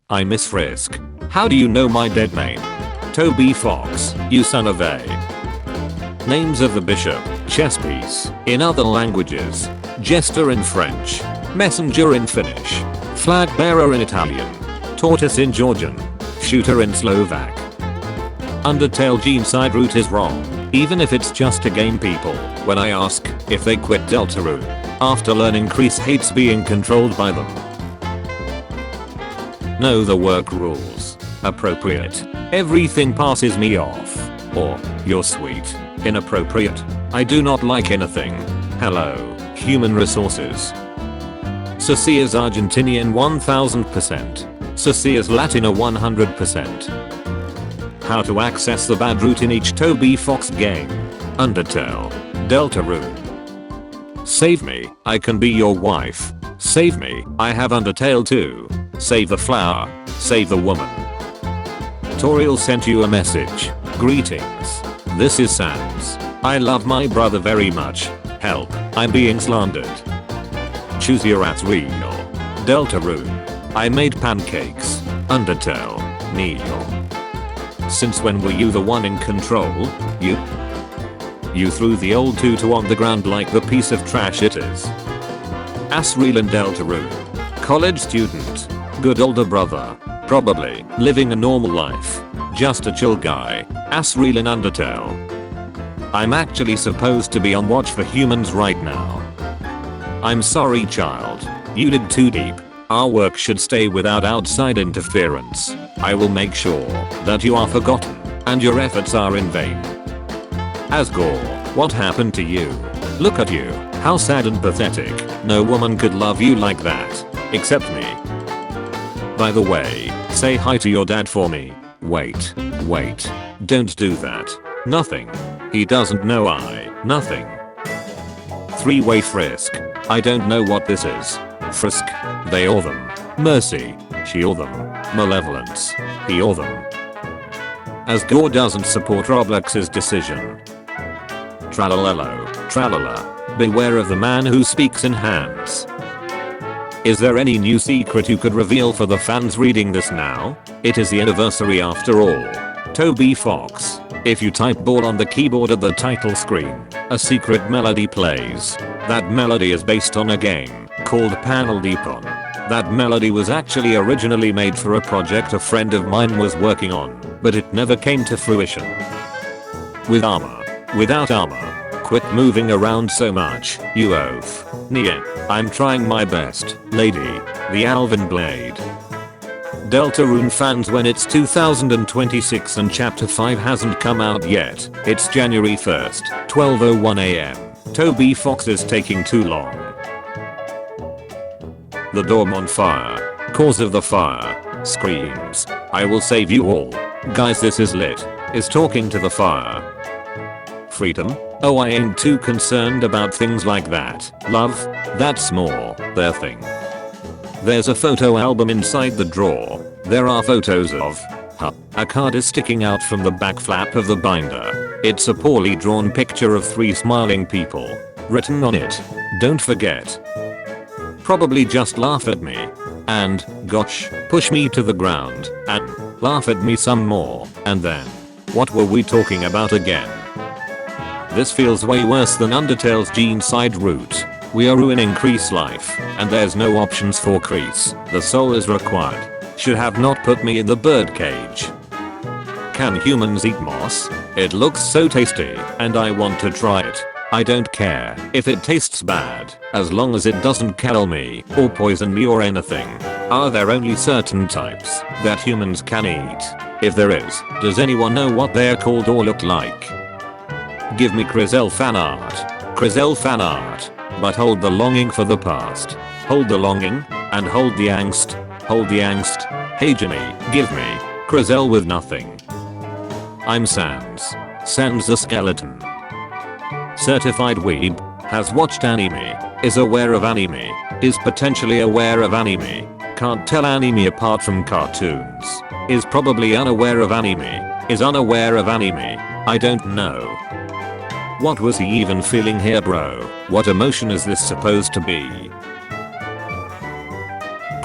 I miss Frisk. How do you know my dead name? Toby Fox, you son of a. Names of the bishop, chess piece, in other languages. Jester in French. Messenger in Finnish. Flag bearer in Italian. Tortoise in Georgian. Shooter in Slovak. Undertale genocide route is wrong, even if it's just to game people. When I ask if they quit Deltarune after learning Kreese hates being controlled by them. Know the work rules. Appropriate. Everything passes me off. Or, you're sweet. Inappropriate. I do not like anything. Hello, human resources. Susi is Argentinian 1000%. Susi is Latino 100%. How to access the bad route in each Toby Fox game. Undertale. Deltarune. Save me, I can be your wife. Save me, I have Undertale too. Save the flower. Save the woman. Toriel sent you a message. Greetings. This is Sans. I love my brother very much. Help, I'm being slandered. Choose your at real. Deltarune. I made pancakes. Undertale. Neil. Since when were you the one in control? You threw the old tutu on the ground like the piece of trash it is. Asriel in Deltarune. College student. Good older brother. Probably living a normal life. Just a chill guy. Asriel in Undertale. I'm actually supposed to be on watch for humans right now. I'm sorry child. You did too deep. Our work should stay without outside interference. I will make sure that you are forgotten and your efforts are in vain. Asgore, what happened to you? Look at you, how sad and pathetic. No woman could love you like that, except me. By the way, say hi to your dad for me. Wait, don't do that. Nothing. He doesn't know nothing. Three-way Frisk. I don't know what this is. Frisk, they or them. Mercy, she or them. Malevolence, he or them. Asgore doesn't support Roblox's decision. Tralalelo, tralala. Beware of the man who speaks in hands. Is there any new secret you could reveal for the fans reading this now? It is the anniversary after all. Toby Fox. If you type ball on the keyboard at the title screen, a secret melody plays. That melody is based on a game called Panel Deepon. That melody was actually originally made for a project a friend of mine was working on, but it never came to fruition. With armor. Without armor. Quit moving around so much, you oaf. Nia, I'm trying my best, lady. The Alvin Blade. Deltarune fans, when it's 2026 and chapter 5 hasn't come out yet, it's January 1st, 12:01 am. Toby Fox is taking too long. The dorm on fire. Cause of the fire. Screams. I will save you all. Guys, this is lit. Is talking to the fire. Freedom? Oh, I ain't too concerned about things like that. Love? That's more their thing. There's a photo album inside the drawer. There are photos of a card is sticking out from the back flap of the binder. It's a poorly drawn picture of 3 smiling people. Written on it, don't forget. Probably just laugh at me. And, gosh, push me to the ground. And, laugh at me some more. And then, what were we talking about again? This feels way worse than Undertale's genocide route. We are ruining Kreese's life, and there's no options for Kreese. The soul is required. Should have not put me in the birdcage. Can humans eat moss? It looks so tasty, and I want to try it. I don't care if it tastes bad, as long as it doesn't kill me, or poison me or anything. Are there only certain types that humans can eat? If there is, does anyone know what they're called or look like? Give me Krizel fan art. Krizel fan art. But hold the longing for the past. Hold the longing, and hold the angst. Hold the angst. Hey Jimmy, give me Krizel with nothing. I'm Sans. Sans the skeleton. Certified weeb. Has watched anime. Is aware of anime. Is potentially aware of anime. Can't tell anime apart from cartoons. Is probably unaware of anime. Is unaware of anime. I don't know. What was he even feeling here, bro? What emotion is this supposed to be?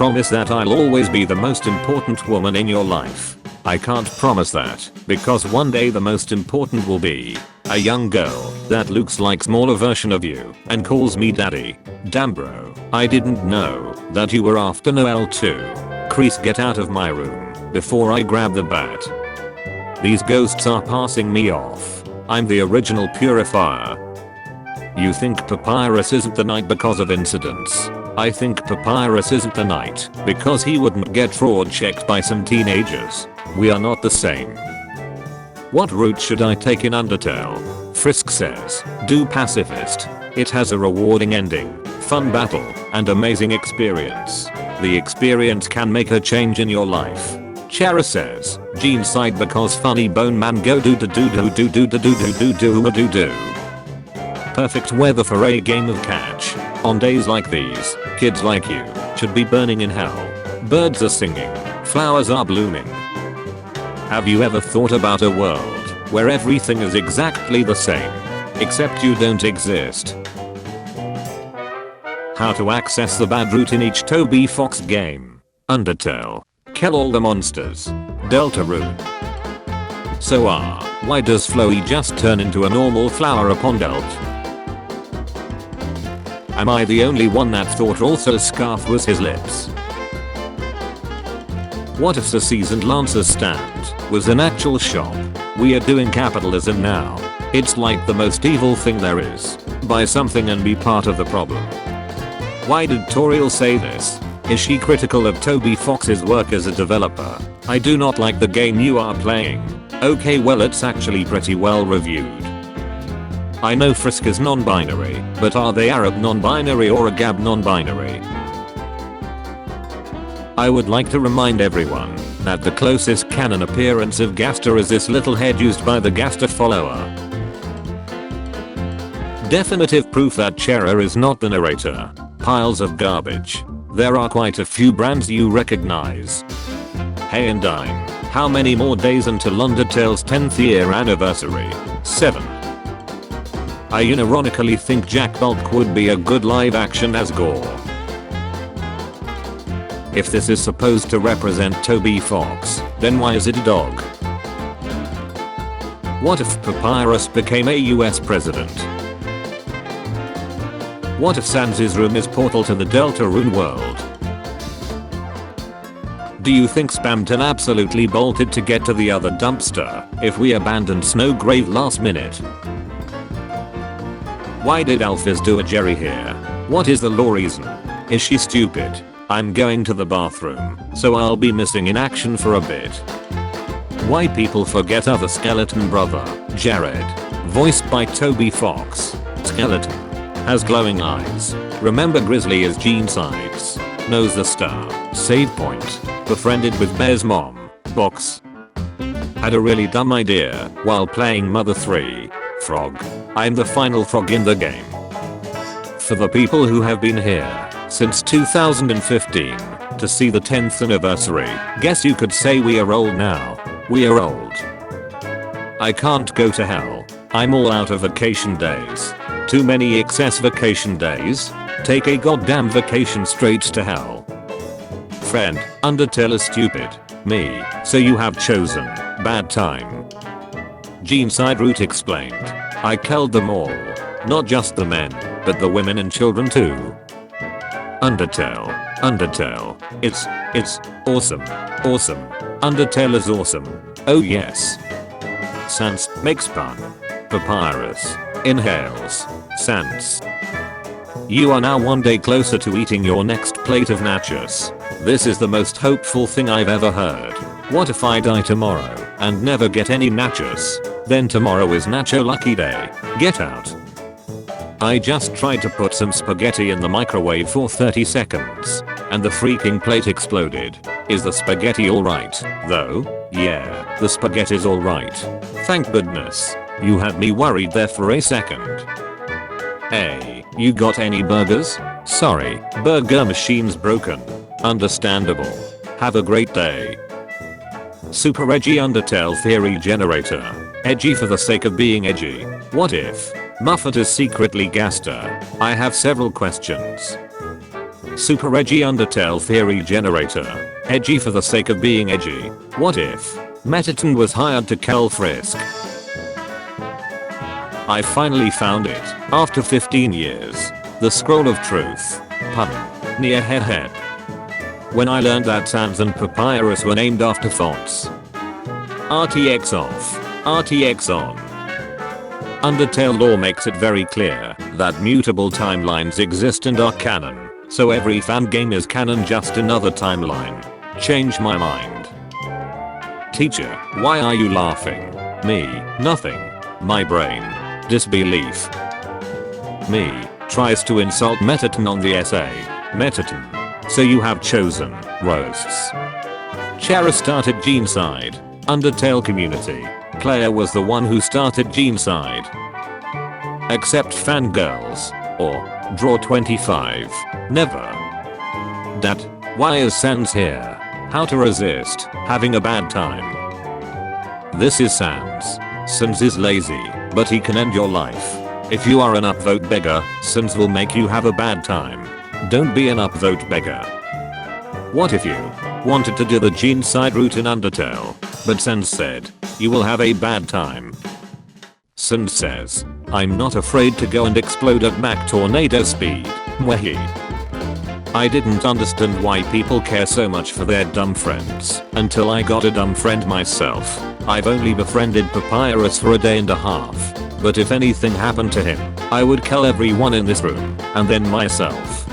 promise that I'll always be the most important woman in your life. I can't promise that, because one day the most important will be a young girl that looks like smaller version of you and calls me daddy. Damn bro, I didn't know that you were after Noel too. Crease, get out of my room before I grab the bat. These ghosts are passing me off. I'm the original purifier. You think Papyrus isn't the knight because of incidents. I think Papyrus isn't the knight because he wouldn't get fraud checked by some teenagers. We are not the same. What route should I take in Undertale? Frisk says, do pacifist. It has a rewarding ending, fun battle, and amazing experience. The experience can make a change in your life. Chara says, genocide because funny bone man go do do do do do do do do do do do do. Perfect weather for a game of catch. On days like these, kids like you should be burning in hell. Birds are singing, flowers are blooming. Have you ever thought about a world where everything is exactly the same, except you don't exist? How to access the bad route in each Toby Fox game. Undertale. Kill all the monsters. Deltarune. So why does Flowey just turn into a normal flower upon Delt? Am I the only one that thought also Scarf was his lips? What if the seasoned Lancer's stand was an actual shop? We are doing capitalism now. It's like the most evil thing there is. Buy something and be part of the problem. Why did Toriel say this? Is she critical of Toby Fox's work as a developer? I do not like the game you are playing. Okay, well, it's actually pretty well reviewed. I know Frisk is non-binary, but are they Arab non-binary or a Gab non-binary? I would like to remind everyone that the closest canon appearance of Gaster is this little head used by the Gaster follower. Definitive proof that Chera is not the narrator. Piles of garbage. There are quite a few brands you recognize. Hey and Dime, how many more days until Undertale's 10th year anniversary? 7. I unironically think Jack Bulk would be a good live action as Gore. If this is supposed to represent Toby Fox, then why is it a dog? What if Papyrus became a US president? What if Sans' room is portal to the Deltarune world? Do you think Spamton absolutely bolted to get to the other dumpster if we abandoned Snowgrave last minute? Why did Alphys do a Jerry here? What is the law reason? Is she stupid? I'm going to the bathroom, so I'll be missing in action for a bit. Why people forget other skeleton brother, Jared. Voiced by Toby Fox. Skeleton. Has glowing eyes. Remember Grizzly as Genocides. Knows the star. Save point. Befriended with Bear's mom. Box. Had a really dumb idea while playing Mother 3. Frog. I'm the final frog in the game. For the people who have been here since 2015 to see the 10th anniversary, guess you could say we are old now. We are old. I can't go to hell. I'm all out of vacation days. Too many excess vacation days. Take a goddamn vacation straight to hell. Friend, Undertale is stupid. Me, so you have chosen bad time. Genocide route explained. I killed them all. Not just the men, but the women and children too. Undertale. It's awesome. Awesome. Undertale is awesome. Oh yes. Sans makes fun. Papyrus inhales. Sans. You are now one day closer to eating your next plate of nachos. This is the most hopeful thing I've ever heard. What if I die tomorrow and never get any nachos? Then tomorrow is nacho lucky day. Get out. I just tried to put some spaghetti in the microwave for 30 seconds, and the freaking plate exploded. Is the spaghetti alright, though? Yeah, the spaghetti's alright. Thank goodness. You had me worried there for a second. Hey, you got any burgers? Sorry, burger machine's broken. Understandable. Have a great day. Super edgy Undertale theory generator. Edgy for the sake of being edgy. What if Muffet is secretly Gaster? I have several questions. Super edgy Undertale theory generator. Edgy for the sake of being edgy. What if Mettaton was hired to kill Frisk? I finally found it. After 15 years. The Scroll of Truth. Pun. Near head. When I learned that Sans and Papyrus were named after fonts. RTX off. RTX on. Undertale lore makes it very clear that mutable timelines exist and are canon. So every fan game is canon, just another timeline. Change my mind. Teacher, why are you laughing? Me, nothing. My brain. Disbelief. Me, tries to insult Mettaton on the essay. Mettaton. So you have chosen roasts. Chara started genocide. Undertale community. Player was the one who started genocide. Accept fangirls. Or draw 25. Never. Dat. Why is Sans here? How to resist having a bad time. This is Sans. Sans is lazy, but he can end your life. If you are an upvote beggar, Sans will make you have a bad time. Don't be an upvote beggar. What if you wanted to do the genocide route in Undertale, but Sans said, you will have a bad time? Sans says, I'm not afraid to go and explode at Mach tornado speed. Wahi. I didn't understand why people care so much for their dumb friends until I got a dumb friend myself. I've only befriended Papyrus for a day and a half, but if anything happened to him, I would kill everyone in this room, and then myself.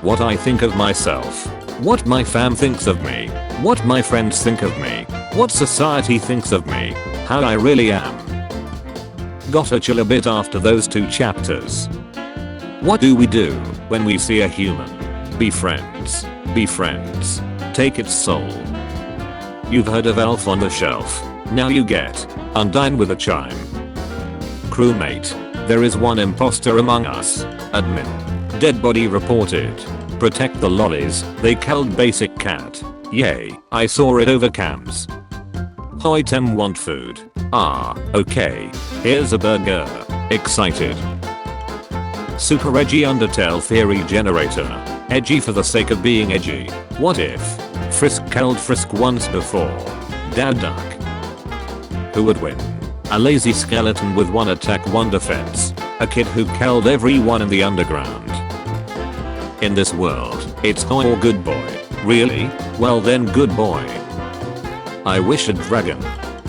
What I think of myself. What my fam thinks of me. What my friends think of me. What society thinks of me. How I really am. Gotta chill a bit after those 2 chapters. What do we do when we see a human? Be friends. Be friends. Take its soul. You've heard of Elf on the Shelf. Now you get Undine with a chime. Crewmate. There is one imposter among us. Admin. Dead body reported. Protect the lollies. They killed basic cat. Yay. I saw it over cams. Hoitem want food. Ah, okay. Here's a burger. Excited. Super edgy Undertale theory generator. Edgy for the sake of being edgy. What if Frisk killed Frisk once before? Dad duck. Who would win? A lazy skeleton with 1 attack 1 defense. A kid who killed everyone in the underground. In this world, it's Hoy or good boy. Really? Well then, good boy. I wish a dragon.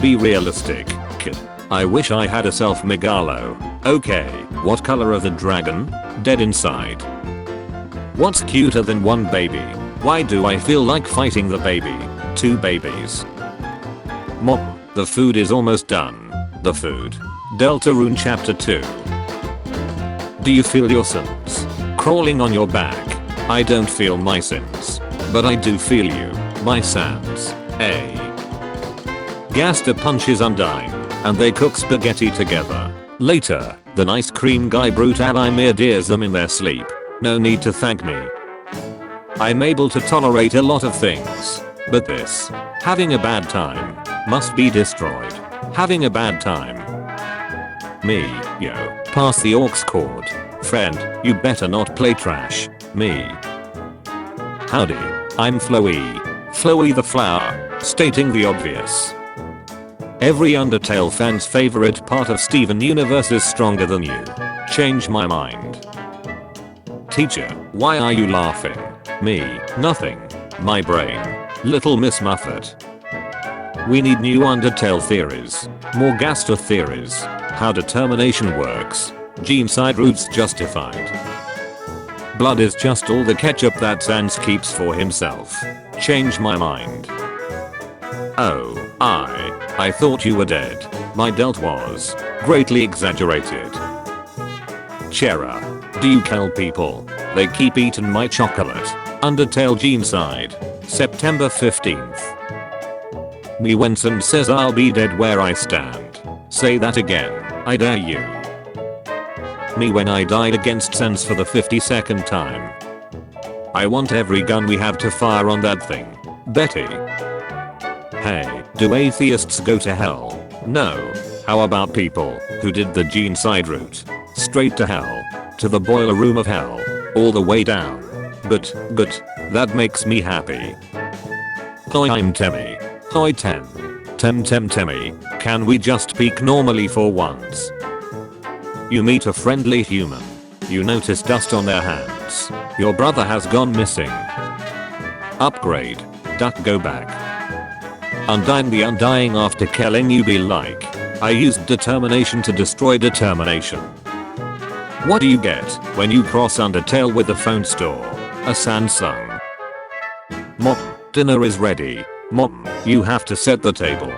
Be realistic, kid. I wish I had a self megalo. Okay, what color of the dragon? Dead inside. What's cuter than 1 baby? Why do I feel like fighting the baby? 2 babies. Mom, the food is almost done. The food. Deltarune chapter 2. Do you feel your sins crawling on your back? I don't feel my sins, but I do feel you, my Sans. A. Gaster punches Undine, and they cook spaghetti together. Later, the nice cream guy brute Alimir deers them in their sleep. No need to thank me. I'm able to tolerate a lot of things, but this, having a bad time, must be destroyed. Having a bad time. Me, yo, pass the aux cord. Friend, you better not play trash. Me. Howdy, I'm Flowey. Flowey the flower, stating the obvious. Every Undertale fan's favorite part of Steven Universe is stronger than you. Change my mind. Teacher, why are you laughing? Me, nothing. My brain. Little Miss Muffet. We need new Undertale theories. More Gaster theories. How determination works. Genocide routes justified. Blood is just all the ketchup that Sans keeps for himself. Change my mind. Oh, I thought you were dead. My delt was greatly exaggerated. Chera. Do you kill people? They keep eating my chocolate. Undertale genocide. September 15th. Me when Sans says I'll be dead where I stand. Say that again. I dare you. Me when I died against Sans for the 52nd time. I want every gun we have to fire on that thing. Betty. Hey, do atheists go to hell? No. How about people who did the genocide route? Straight to hell. To the boiler room of hell. All the way down. Good, that makes me happy. Hi, I'm Temmie. Hi Tem. Temmie, can we just speak normally for once? You meet a friendly human. You notice dust on their hands. Your brother has gone missing. Upgrade. Duck, go back. Undyne the Undying after killing you be like, I used determination to destroy determination. What do you get when you cross Undertale with the phone store? A Samsung. Mom, dinner is ready. Mom, you have to set the table.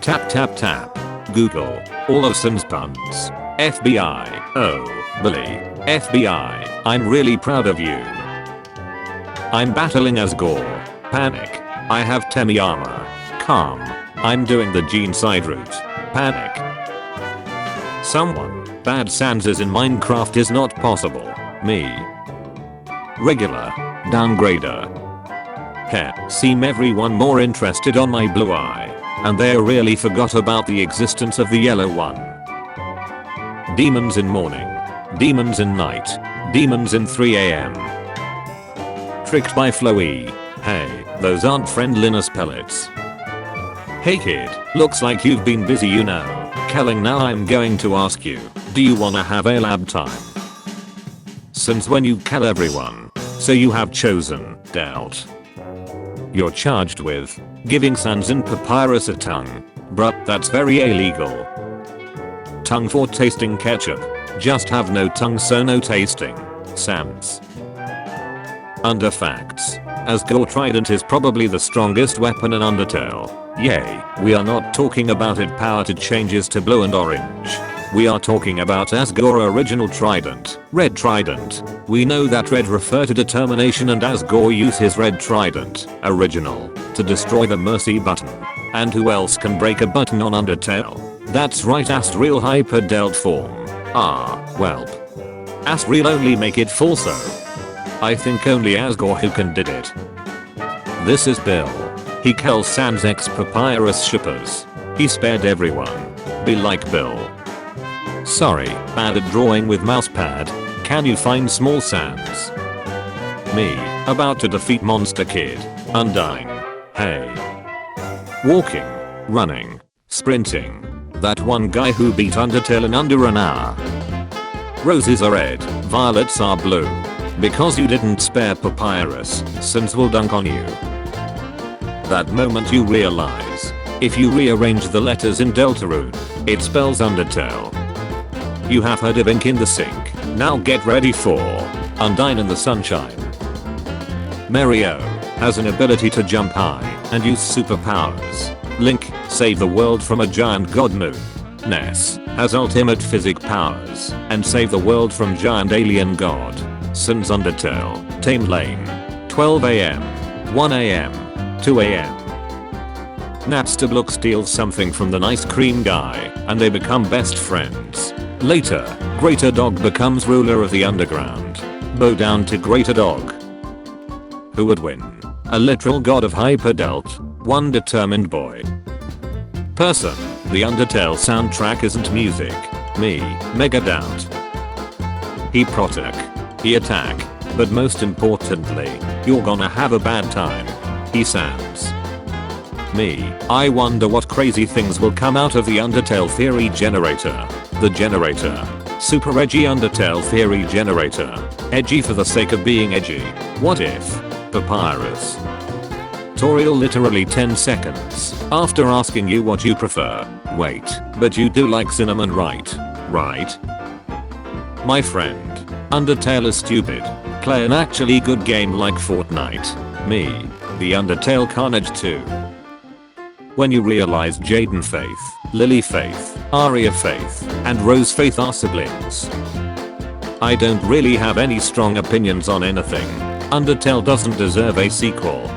Tap tap tap. Google. All of Sans puns. FBI. Oh, Billy. FBI. I'm really proud of you. I'm battling as Gore. Panic. I have Temmie armor. Calm. I'm doing the genocide route. Panic. Someone. Bad Sans is in Minecraft is not possible. Me. Regular. Downgrader. Heh, seem everyone more interested on my blue eye. And they really forgot about the existence of the yellow one. Demons in morning. Demons in night. Demons in 3 AM. Tricked by Flowey. Hey, those aren't friendliness pellets. Hey kid, looks like you've been busy you know. Kelling, now I'm going to ask you, do you wanna have a lab time? Since when you kill everyone, so you have chosen, Delt. You're charged with giving Sans and Papyrus a tongue. Bruh, that's very illegal. Tongue for tasting ketchup. Just have no tongue so no tasting. Sans. Under facts. Asgore Trident is probably the strongest weapon in Undertale. Yay, we are not talking about it power to changes to blue and orange. We are talking about Asgore original trident, red trident. We know that red refer to determination and Asgore use his red trident, original, to destroy the mercy button. And who else can break a button on Undertale? That's right, Asriel Hyper Delt form. Ah, welp. Asriel only make it full so. I think only Asgore who can did it. This is Bill. He kills Sans ex Papyrus shippers. He spared everyone. Be like Bill. Sorry, bad at drawing with mousepad. Can you find small Sans? Me, about to defeat Monster Kid. Undying. Hey. Walking. Running. Sprinting. That one guy who beat Undertale in under an hour. Roses are red, violets are blue. Because you didn't spare Papyrus, Sans will dunk on you. That moment you realize, if you rearrange the letters in Deltarune, it spells Undertale. You have heard of ink in the sink, now get ready for Undyne in the sunshine. Mario has an ability to jump high and use superpowers. Link, save the world from a giant god moon. Ness has ultimate physic powers and save the world from giant alien god. Sans Undertale, Tame Lane. 12 AM, 1 AM, 2 AM. Napstablook steals something from the nice cream guy and they become best friends. Later, Greater Dog becomes ruler of the underground. Bow down to Greater Dog. Who would win? A literal god of Hyperdelt, one determined boy. Person, the Undertale soundtrack isn't music. Me, Mega Doubt. He protect. He attack. But most importantly, you're gonna have a bad time. He Sans. Me, I wonder what crazy things will come out of the Undertale theory generator. The generator. Super edgy Undertale theory generator. Edgy for the sake of being edgy. What if? Papyrus. Tutorial literally 10 seconds. After asking you what you prefer. Wait, but you do like cinnamon right? Right? My friend. Undertale is stupid. Play an actually good game like Fortnite. Me. The Undertale Carnage 2. When you realize Jaden Faith, Lily Faith, Aria Faith, and Rose Faith are siblings. I don't really have any strong opinions on anything. Undertale doesn't deserve a sequel.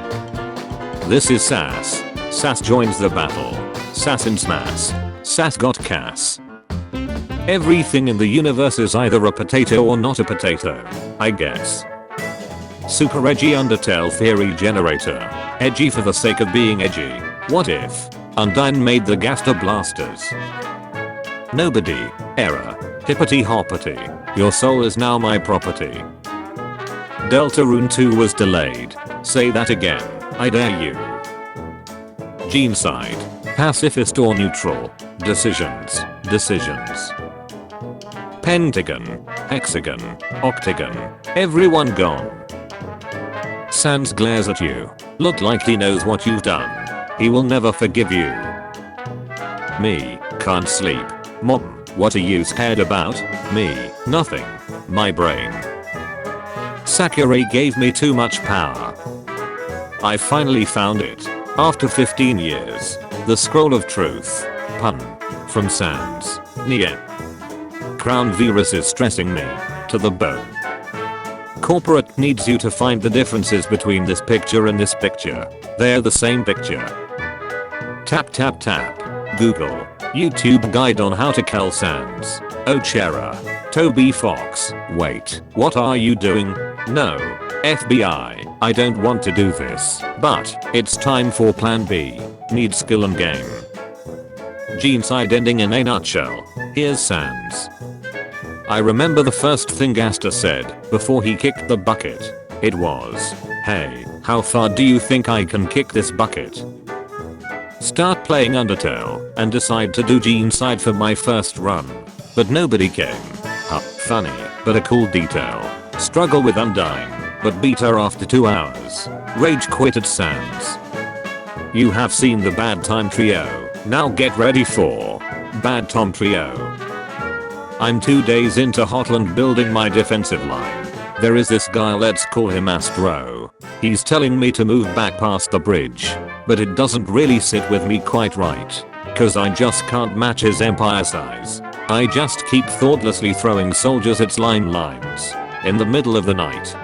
This is Sass. Sass joins the battle. Sass in Smash. Sass got Cass. Everything in the universe is either a potato or not a potato, I guess. Super edgy Undertale theory generator. Edgy for the sake of being edgy. What if Undyne made the Gaster Blasters? Nobody. Error. Hippity hoppity. Your soul is now my property. Deltarune 2 was delayed. Say that again, I dare you. Genocide. Pacifist or neutral. Decisions. Pentagon. Hexagon. Octagon. Everyone gone. Sans glares at you. Look like he knows what you've done. He will never forgive you. Me. Can't sleep. Mom, what are you scared about? Me. Nothing. My brain. Sakurai gave me too much power. I finally found it. After 15 years. The Scroll of Truth. Pun. From Sans. Nia. Crown virus is stressing me. To the bone. Corporate needs you to find the differences between this picture and this picture. They're the same picture. Tap tap tap. Google. YouTube guide on how to kill Sans. Ochera. Toby Fox. Wait, what are you doing? No. FBI, I don't want to do this, but it's time for plan B. Need skill and game. Genocide ending in a nutshell. Here's Sans. I remember the first thing Asta said before he kicked the bucket. It was, hey, how far do you think I can kick this bucket? Start playing Undertale and decide to do genocide for my first run. But nobody came. Huh, funny, but a cool detail. Struggle with Undyne, but beat her after 2 hours. Rage quit at Sans. You have seen the Bad Time Trio, now get ready for Bad Tom Trio. I'm 2 days into Hotland building my defensive line. There is this guy, let's call him Astro. He's telling me to move back past the bridge, but it doesn't really sit with me quite right. Cause I just can't match his empire size. I just keep thoughtlessly throwing soldiers at slime lines. In the middle of the night.